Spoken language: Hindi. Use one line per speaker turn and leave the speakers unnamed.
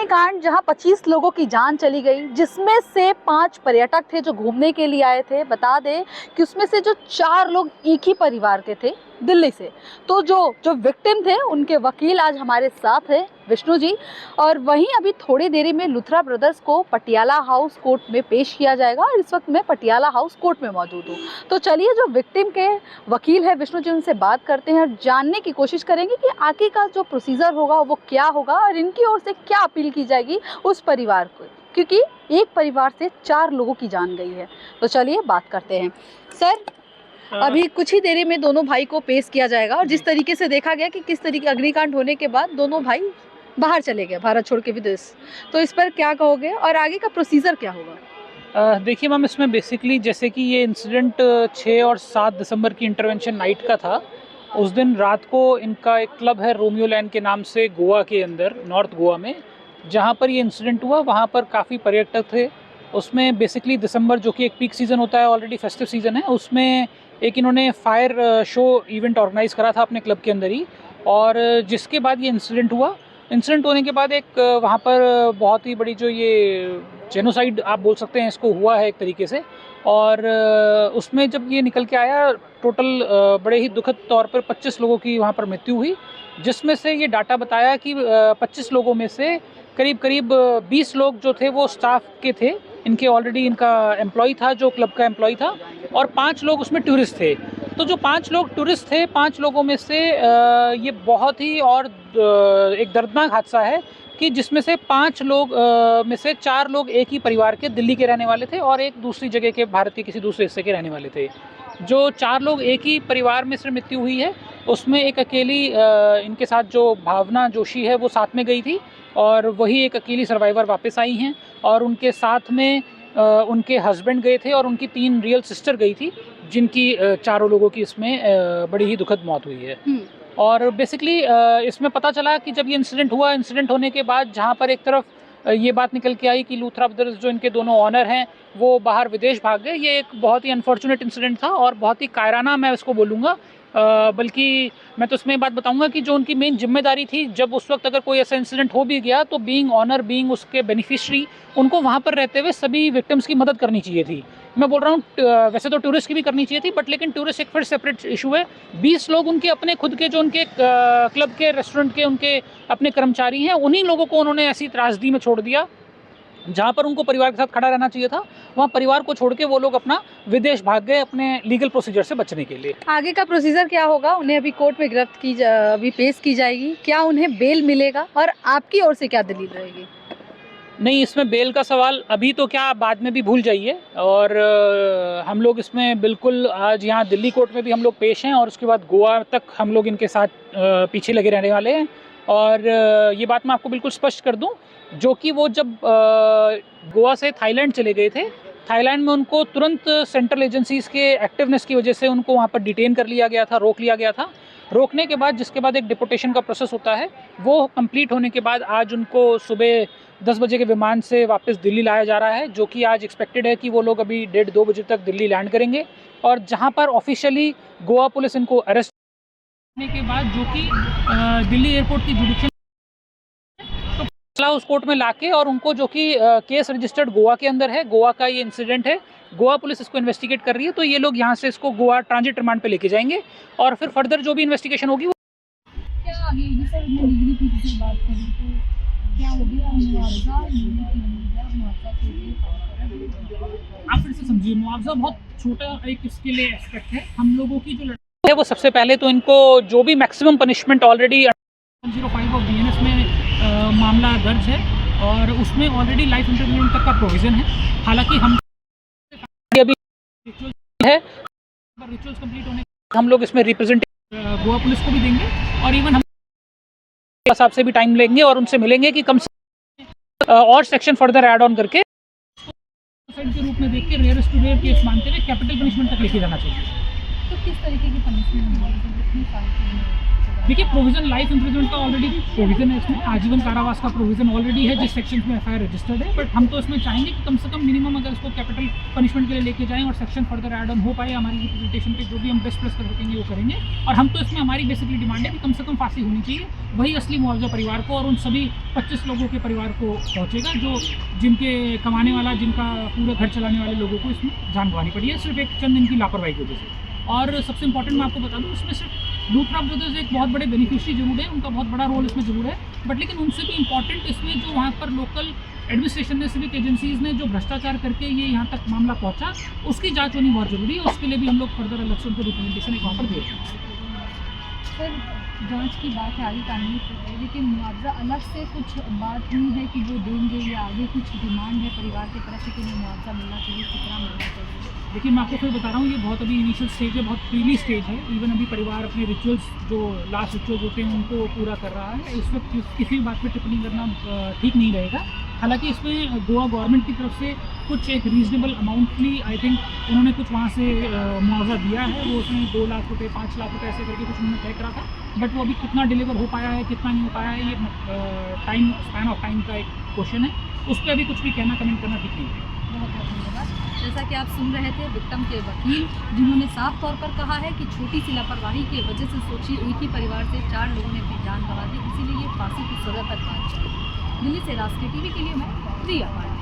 अग्निकांड जहां 25 लोगों की जान चली गई, जिसमें से 5 पर्यटक थे जो घूमने के लिए आए थे। बता दें कि उसमें से जो 4 लोग एक ही परिवार के थे दिल्ली से। तो जो विक्टिम थे उनके वकील आज हमारे साथ हैं, विष्णु जी। और वहीं अभी थोड़ी देरी में लूथरा ब्रदर्स को पटियाला हाउस कोर्ट में पेश किया जाएगा और इस वक्त मैं पटियाला हाउस कोर्ट में मौजूद हूँ। तो चलिए जो विक्टिम के वकील है विष्णु जी, उनसे बात करते हैं और जानने की कोशिश करेंगे कि आगे का जो प्रोसीजर होगा वो क्या होगा और इनकी ओर से क्या अपील की जाएगी उस परिवार को, क्योंकि एक परिवार से 4 लोगों की जान गई है। तो चलिए बात करते हैं। सर, अभी कुछ ही देरी में दोनों भाई को पेश किया जाएगा और जिस तरीके से देखा गया कि किस तरीके अग्निकांड होने के बाद दोनों भाई बाहर चले गए भारत छोड़ के विदेश, तो इस पर क्या कहोगे और आगे का प्रोसीजर क्या होगा?
देखिए मैम, इसमें बेसिकली जैसे कि ये इंसिडेंट 6 और 7 दिसंबर की इंटरवेंशन नाइट का था। उस दिन रात को इनका एक क्लब है रोमियो लैंड के नाम से गोवा के अंदर, नॉर्थ गोवा में, जहाँ पर ये इंसिडेंट हुआ वहाँ पर काफ़ी पर्यटक थे। उसमें बेसिकली दिसंबर जो कि एक पीक सीज़न होता है, ऑलरेडी फेस्टिव सीज़न है, उसमें एक इन्होंने फायर शो इवेंट ऑर्गेनाइज़ करा था अपने क्लब के अंदर ही। और जिसके बाद ये इंसिडेंट हुआ। इंसिडेंट होने के बाद एक वहाँ पर बहुत ही बड़ी जो ये जेनोसाइड आप बोल सकते हैं इसको हुआ है एक तरीके से। और उसमें जब ये निकल के आया, टोटल बड़े ही दुखद तौर पर 25 लोगों की वहाँ पर मृत्यु हुई, जिसमें से ये डाटा बताया कि 25 लोगों में से करीब 20 लोग जो थे वो स्टाफ के थे, इनके ऑलरेडी इनका एम्प्लॉय था जो क्लब का एम्प्लॉय था, और 5 लोग उसमें टूरिस्ट थे। तो जो 5 लोग टूरिस्ट थे, 5 लोगों में से ये बहुत ही और एक दर्दनाक हादसा है कि जिसमें से 5 लोग में से 4 लोग एक ही परिवार के दिल्ली के रहने वाले थे और एक दूसरी जगह के, भारत के किसी दूसरे हिस्से के रहने वाले थे। जो 4 लोग एक ही परिवार में से मृत्यु हुई है, उसमें एक अकेली इनके साथ जो भावना जोशी है वो साथ में गई थी और वही एक अकेली सर्वाइवर वापस आई हैं। और उनके साथ में उनके हस्बैंड गए थे और उनकी 3 रियल सिस्टर गई थी, जिनकी 4 लोगों की इसमें बड़ी ही दुखद मौत हुई है। और बेसिकली इसमें पता चला कि जब ये इंसिडेंट हुआ, इंसिडेंट होने के बाद जहाँ पर एक तरफ ये बात निकल के आई कि लूथरा ब्रदर्स जो इनके दोनों ऑनर हैं वो बाहर विदेश भाग गए। ये एक बहुत ही अनफॉर्चुनेट इंसिडेंट था और बहुत ही कायराना मैं इसको बोलूँगा। बल्कि मैं तो इसमें बात बताऊंगा कि जो उनकी मेन जिम्मेदारी थी, जब उस वक्त अगर कोई ऐसा इंसिडेंट हो भी गया तो बीइंग ऑनर, बीइंग उसके बेनिफिशियरी, उनको वहाँ पर रहते हुए सभी विक्टिम्स की मदद करनी चाहिए थी। मैं बोल रहा हूँ वैसे तो टूरिस्ट की भी करनी चाहिए थी, बट लेकिन टूरिस्ट एक फिर सेपरेट इशू है। 20 लोग उनके अपने खुद के, जो उनके क्लब के, रेस्टोरेंट के उनके अपने कर्मचारी हैं, उन्हीं लोगों को उन्होंने ऐसी त्रासदी में छोड़ दिया। जहाँ पर उनको परिवार के साथ खड़ा रहना चाहिए था, वहाँ परिवार को छोड़ के वो लोग अपना विदेश भाग गए अपने लीगल प्रोसीजर से बचने के लिए।
आगे का प्रोसीजर क्या होगा? उन्हें अभी कोर्ट में अभी पेश की जाएगी, क्या उन्हें बेल मिलेगा और आपकी ओर से क्या दलील रहेगी?
नहीं, इसमें बेल का सवाल अभी तो क्या, बाद में भी भूल जाइए। और हम लोग इसमें बिल्कुल आज यहाँ दिल्ली कोर्ट में भी हम लोग पेश हैं और उसके बाद गोवा तक हम लोग इनके साथ पीछे लगे रहने वाले हैं। और ये बात मैं आपको बिल्कुल स्पष्ट कर दूं, जो कि वो जब गोवा से थाईलैंड चले गए थे, थाईलैंड में उनको तुरंत सेंट्रल एजेंसीज़ के एक्टिवनेस की वजह से उनको वहाँ पर डिटेन कर लिया गया था, रोक लिया गया था। रोकने के बाद जिसके बाद एक डिपोर्टेशन का प्रोसेस होता है, वो कंप्लीट होने के बाद आज उनको सुबह 10 बजे के विमान से वापस दिल्ली लाया जा रहा है, जो कि आज एक्सपेक्टेड है कि वो लोग अभी 1:30-2 बजे तक दिल्ली लैंड करेंगे। और जहाँ पर ऑफिशियली गोवा पुलिस इनको अरेस्ट करने के बाद, जो कि दिल्ली एयरपोर्ट की जुडिशियल उस कोर्ट में लाके, और उनको जो कि केस रजिस्टर्ड गोवा के अंदर है, गोवा का ये इंसिडेंट है, गोवा पुलिस इसको इन्वेस्टिगेट कर रही है। तो ये लोग यहाँ से इसको गोवा ट्रांजिट रिमांड पे लेके जाएंगे और फिर फर्दर जो भी इन्वेस्टिगेशन होगी वो
क्या आगे ये सर लीगली की बात करें तो क्या होगी?
आप फिर से समझिए, मुआवजा बहुत छोटा एक इसके लिए एस्पेक्ट है। हम लोगों की जो लड़ाई है वो सबसे पहले तो इनको जो भी maximum punishment already 105 of BNS में मामला दर्ज है और उसमें ऑलरेडी लाइफ इम्प्रिजनमेंट तक का प्रोविज़न है। हालांकि हम अभी है, रिचुअल्स कंप्लीट होने हम लोग इसमें रिप्रेजेंट गोवा पुलिस को भी देंगे और इवन हम साहब से भी टाइम लेंगे और उनसे मिलेंगे कि कम से और सेक्शन फर्दर ऐड ऑन करके के रूप में देख के रेयरेस्ट टू रेयर केस मानते हुए कैपिटल पनिशमेंट तक लेके जाना चाहिए।
तो किस तरीके की पनिशमेंट
देखिए, प्रोविजन लाइफ इम्प्रिजनमेंट का ऑलरेडी प्रोविजन है इसमें, आजीवन कारावास का प्रोविजन ऑलरेडी है जिस सेक्शन में एफआईआर रजिस्टर्ड है। बट हम तो इसमें चाहेंगे कि कम से कम मिनिमम अगर इसको कैपिटल पनिशमेंट के लिए लेके जाएं और सेक्शन फर्दर ऐड ऑन हो पाए, हमारी रिप्रेजेंटेशन पे जो भी हम बेस्ट प्लस कर सकेंगे वो करेंगे। और हम तो इसमें हमारी बेसिकली डिमांड है कि कम से कम फांसी होनी चाहिए, वही असली मुआवजा परिवार को और उन सभी 25 लोगों के परिवार को पहुँचेगा जो जिनके कमाने वाला, जिनका पूरा घर चलाने वाले लोगों को इसमें जान गंवानी पड़ी है सिर्फ एक चंद दिन की लापरवाही की वजह से। और सबसे इंपॉर्टेंट मैं आपको बता दूं, इसमें सिर्फ लूथरा ब्रदर्स एक बहुत बड़े बेनिफिशियरी जरूर है, उनका बहुत बड़ा रोल इसमें जरूर है, बट लेकिन उनसे भी इम्पॉर्टेंट इसमें जो वहाँ पर लोकल एडमिनिस्ट्रेशन ने, सिविक एजेंसीज़ ने जो भ्रष्टाचार करके ये यहाँ तक मामला पहुँचा, उसकी जांच होनी बहुत ज़रूरी है। उसके लिए भी हम लोग फर्दर अलग से उनको रिप्रेजेंटेशन एक वहाँ पर दे रहे हैं।
सर, जांच की बात है, आगे कानूनी प्रक्रिया, लेकिन मुआवजा अलग से कुछ बात हुई है कि वो देंगे या आगे कुछ डिमांड है परिवार की तरफ से कि नहीं मुआवजा मिलना चाहिए, कितना मिलना चाहिए?
देखिए, मैं आपको फिर बता रहा हूँ, ये बहुत अभी इनिशियल स्टेज है, बहुत प्रीली स्टेज है। इवन अभी परिवार अपने रिचुअल्स जो लास्ट रिचुअल्स होते हैं उनको पूरा कर रहा है। इस वक्त किसी भी बात पर टिप्पणी करना ठीक नहीं रहेगा। हालांकि इसमें गोवा गवर्नमेंट की तरफ से कुछ एक रीजनेबल अमाउंटली आई थिंक उन्होंने कुछ वहाँ से मुआवजा दिया है, वो उसमें 2 लाख रुपये 5 लाख रुपये ऐसे करके कुछ उन्होंने तय करा था। बट वो अभी कितना डिलीवर हो पाया है, कितना नहीं हो पाया है, ये टाइम स्पैन ऑफ टाइम का एक क्वेश्चन है। उस पर अभी कुछ भी कहना, कमेंट करना ठीक नहीं है।
बहुत बहुत धन्यवाद। जैसा कि आप सुन रहे थे विक्टिम के वकील, जिन्होंने साफ तौर पर कहा है कि छोटी सी लापरवाही की वजह से सोचिए एक ही परिवार से 4 लोगों ने अपनी जान गंवा दी, इसीलिए ये फांसी की सजा तक बात चली। दिल्ली से राष्ट्रीय टीवी के लिए मैं प्रिया पांडे।